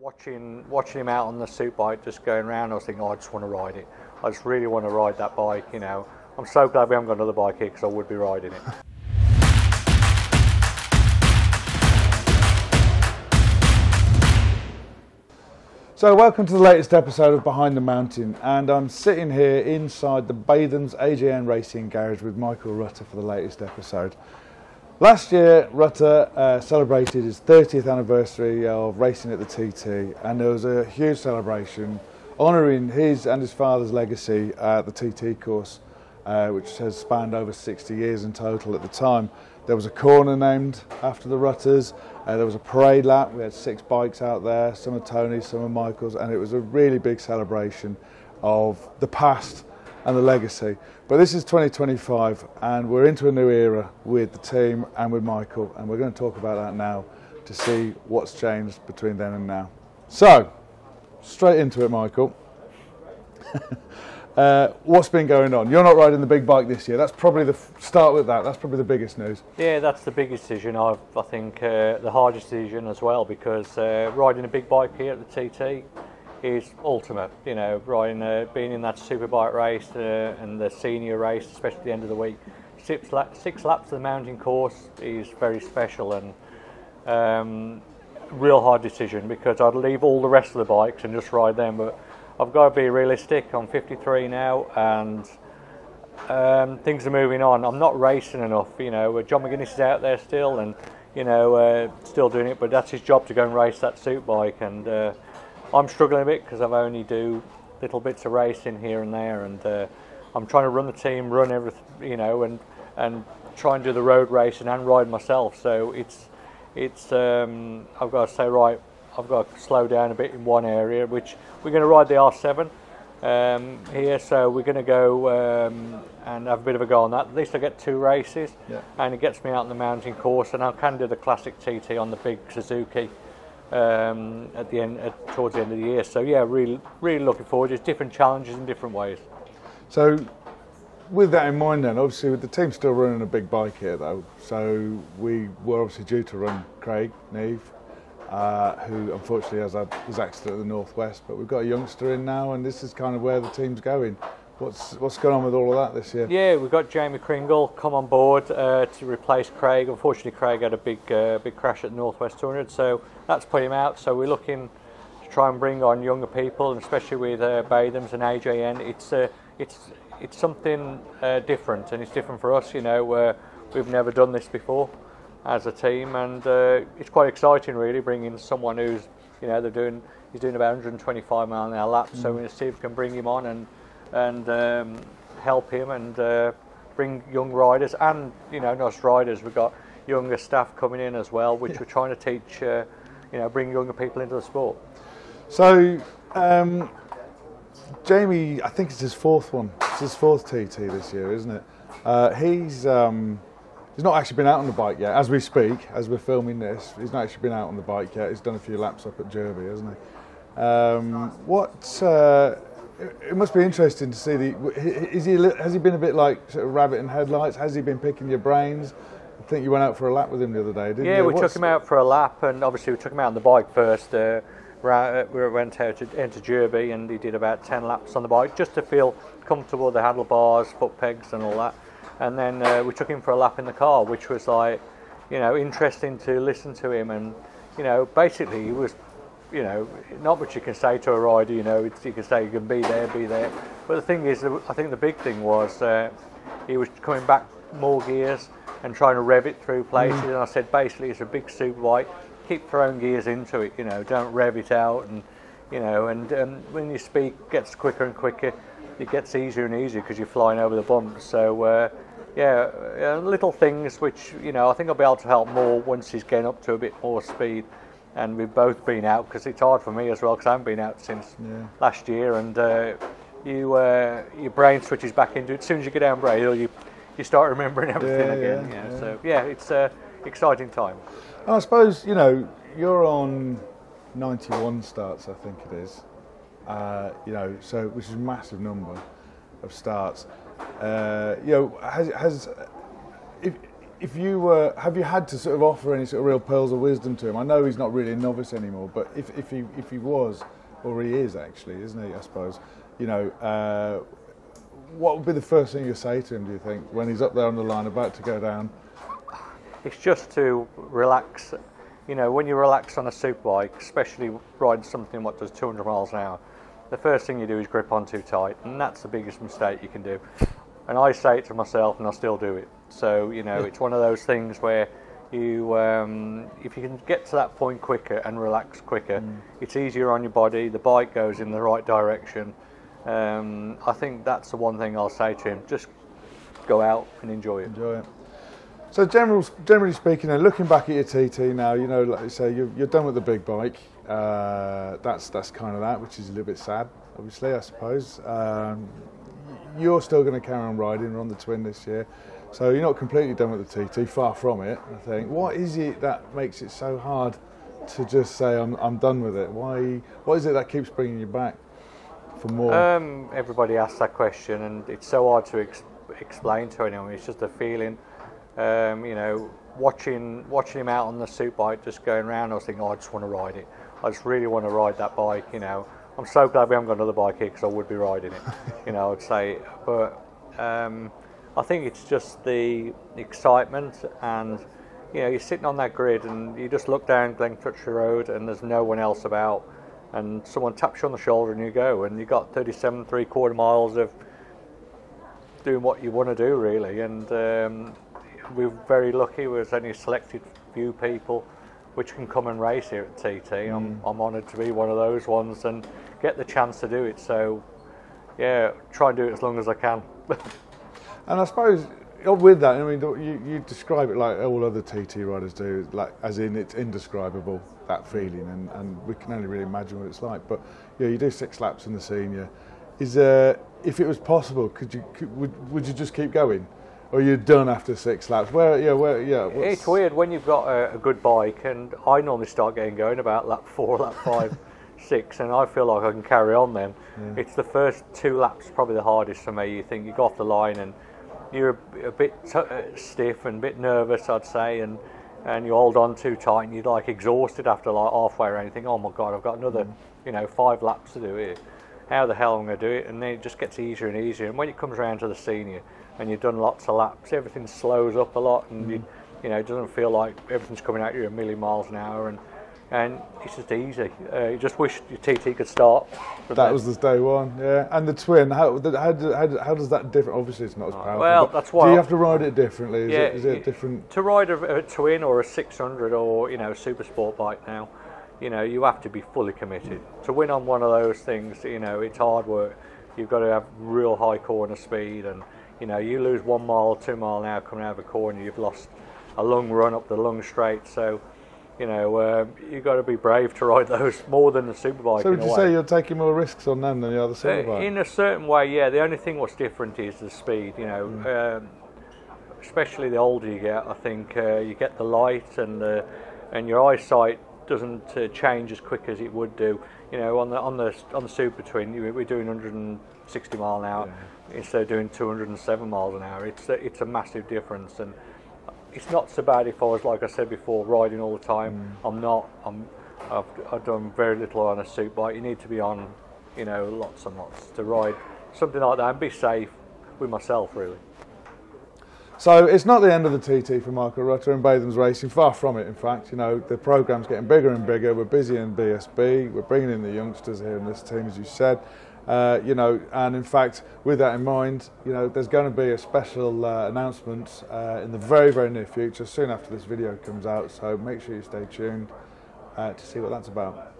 Watching him out on the suit bike, just going around, I was thinking, oh, I just want to ride it. I just really want to ride that bike. You know, I'm so glad we haven't got another bike here because I would be riding it. So welcome to the latest episode of Behind the Mountain, and I'm sitting here inside the Bathams AJN Racing Garage with Michael Rutter for the latest episode. Last year, Rutter celebrated his 30th anniversary of racing at the TT, and there was a huge celebration honouring his and his father's legacy at the TT course, which has spanned over 60 years in total at the time. There was a corner named after the Rutters, there was a parade lap, we had 6 bikes out there, some of Tony's, some of Michael's, and it was a really big celebration of the past and the legacy. But this is 2025 and we're into a new era with the team and with Michael, and we're going to talk about that now to see what's changed between then and now. So, straight into it, Michael. What's been going on? You're not riding the big bike this year. That's probably start with that. That's probably the biggest news. Yeah, that's the biggest decision. I think the hardest decision as well, because riding a big bike here at the TT is ultimate. You know, being in that superbike race and the senior race, especially at the end of the week. 6 laps of the mountain course is very special, and real hard decision, because I'd leave all the rest of the bikes and just ride them, but I've got to be realistic. I'm 53 now, and things are moving on. I'm not racing enough. You know, John McGuinness is out there still, and you know, still doing it. But that's his job, to go and race that suit bike, and I'm struggling a bit because I've only do little bits of racing here and there, and I'm trying to run the team, run everything, you know, and try and do the road racing and ride myself. So it's I've got to say, right, I've got to slow down a bit in one area, which we're going to ride the R7 here, so we're going to go and have a bit of a go on that. At least I get 2 races, yeah, and it gets me out on the mountain course, and I can do the classic TT on the big Suzuki at the end, towards the end of the year. So yeah, really looking forward. There's different challenges in different ways. So with that in mind then, obviously with the team still running a big bike here though, so we were obviously due to run Craig Neve, who unfortunately has had his accident at the Northwest, but we've got a youngster in now, and this is kind of where the team's going. What's going on with all of that this year? Yeah, we've got Jamie Kringle come on board to replace Craig. Unfortunately, Craig had a big crash at the Northwest 200, so that's put him out. So we're looking to try and bring on younger people, and especially with Bathams and AJN, it's something different, and it's different for us. You know, we've never done this before as a team, and it's quite exciting really, bringing someone who's, you know, he's doing about 125 mile an hour laps. So we're going to see if we can bring him on and help him, and bring young riders, and you know, not just riders, we've got younger staff coming in as well, which we're trying to teach, you know, bring younger people into the sport. So Jamie, I think it's his 4th one. It's his 4th TT this year, isn't it? He's not actually been out on the bike yet, as we speak, as we're filming this. He's not actually been out on the bike yet. He's done a few laps up at Derby, hasn't he? It must be interesting to see has he been a bit like sort of rabbit in headlights? Has he been picking your brains? I think you went out for a lap with him the other day, didn't you? Yeah, we took him out for a lap, and obviously we took him out on the bike first. We went out into Derby, and he did about 10 laps on the bike just to feel comfortable with the handlebars, foot pegs and all that. And then we took him for a lap in the car, which was like, you know, interesting to listen to him. And, you know, basically he was, you know, not much you can say to a rider, you know, you can say you can be there. But the thing is, I think the big thing was he was coming back more gears and trying to rev it through places. And I said, basically, it's a big super bike, keep throwing gears into it, you know, don't rev it out. And, you know, and when you speed gets quicker and quicker, it gets easier and easier because you're flying over the bumps. So, yeah, little things which, you know, I think I'll be able to help more once he's getting up to a bit more speed. And we've both been out, because it's hard for me as well, because I haven't been out since last year. And your brain switches back into it. As soon as you get down Braille, you start remembering everything again. Yeah. So yeah, it's exciting time. I suppose, you know, you're on 91 starts, I think it is. You know, so which is a massive number of starts. You know, if you were, have you had to sort of offer any sort of real pearls of wisdom to him? I know he's not really a novice anymore, but if he was, or he is actually, isn't he? I suppose. You know, what would be the first thing you say to him? Do you think when he's up there on the line about to go down? It's just to relax. You know, when you relax on a superbike, especially riding something what does 200 miles an hour, the first thing you do is grip on too tight, and that's the biggest mistake you can do. And I say it to myself, and I still do it. So, you know, it's one of those things where you, if you can get to that point quicker and relax quicker, it's easier on your body, the bike goes in the right direction. I think that's the one thing I'll say to him, just go out and enjoy it. Enjoy it. So generally speaking, looking back at your TT now, you know, like you say, you're done with the big bike. That's kind of that, which is a little bit sad, obviously, I suppose. You're still going to carry on riding on the Twin this year, so you're not completely done with the TT. Far from it, I think. What is it that makes it so hard to just say I'm done with it? What is it that keeps bringing you back for more? Everybody asks that question, and it's so hard to explain to anyone. It's just a feeling. You know, watching him out on the super bike, just going around, I was thinking, oh, I just want to ride it. I just really want to ride that bike. You know, I'm so glad we haven't got another bike here because I would be riding it. You know, I'd say, but I think it's just the excitement, and you know, you're sitting on that grid and you just look down Glencrutcher Road and there's no one else about, and someone taps you on the shoulder and you go, and you got 37 3/4 miles of doing what you want to do, really. And we're very lucky. There's only a selected few people which can come and race here at TT. I'm honoured to be one of those ones and get the chance to do it. So, yeah, try and do it as long as I can. And I suppose with that, I mean, you describe it like all other TT riders do, like as in it's indescribable, that feeling, and we can only really imagine what it's like. But yeah, you do 6 laps in the senior. Is if it was possible, would you just keep going? Or you're done after 6 laps? It's weird when you've got a good bike, and I normally start getting going about lap 4, lap 5, 6, and I feel like I can carry on then. Yeah. It's the first 2 laps probably the hardest for me. You think you go off the line and you're a bit stiff and a bit nervous, I'd say, and you hold on too tight, and you're like exhausted after like halfway around. You think, oh my God, I've got another 5 laps to do here. How the hell am I going to do it? And then it just gets easier and easier. And when it comes around to the senior, and you've done lots of laps, everything slows up a lot, and you know, it doesn't feel like everything's coming at you a million miles an hour, and it's just easy. You just wish your TT could start. That was the day one, yeah. And the Twin, how does that differ? Obviously, it's not as powerful. Well, that's why. Do you have to ride it differently? Is it different? To ride a Twin or a 600 or super sport bike now, you know, you have to be fully committed. To win on one of those things, you know, it's hard work. You've got to have real high corner speed, and you know, you lose 1 mile, 2 mile an hour coming out of a corner, you've lost a long run up the long straight. So, you know, you've got to be brave to ride those more than the superbike. So would you say you're taking more risks on them than the other superbike? In a certain way, yeah. The only thing what's different is the speed. You know, especially the older you get, I think you get the light, and your eyesight doesn't change as quick as it would do. You know, on the Super Twin, we're doing 160 mile an hour instead of doing 207 miles an hour. It's a massive difference, and it's not so bad if I was, like I said before, riding all the time. I'm not. I've done very little on a super bike. You need to be on, you know, lots and lots to ride something like that and be safe with myself, really. So it's not the end of the TT for Michael Rutter and Batham's Racing, far from it in fact. You know, the programme's getting bigger and bigger, we're busy in BSB, we're bringing in the youngsters here in this team, as you said. You know, and in fact, with that in mind, you know, there's going to be a special announcement in the very, very near future, soon after this video comes out, so make sure you stay tuned to see what that's about.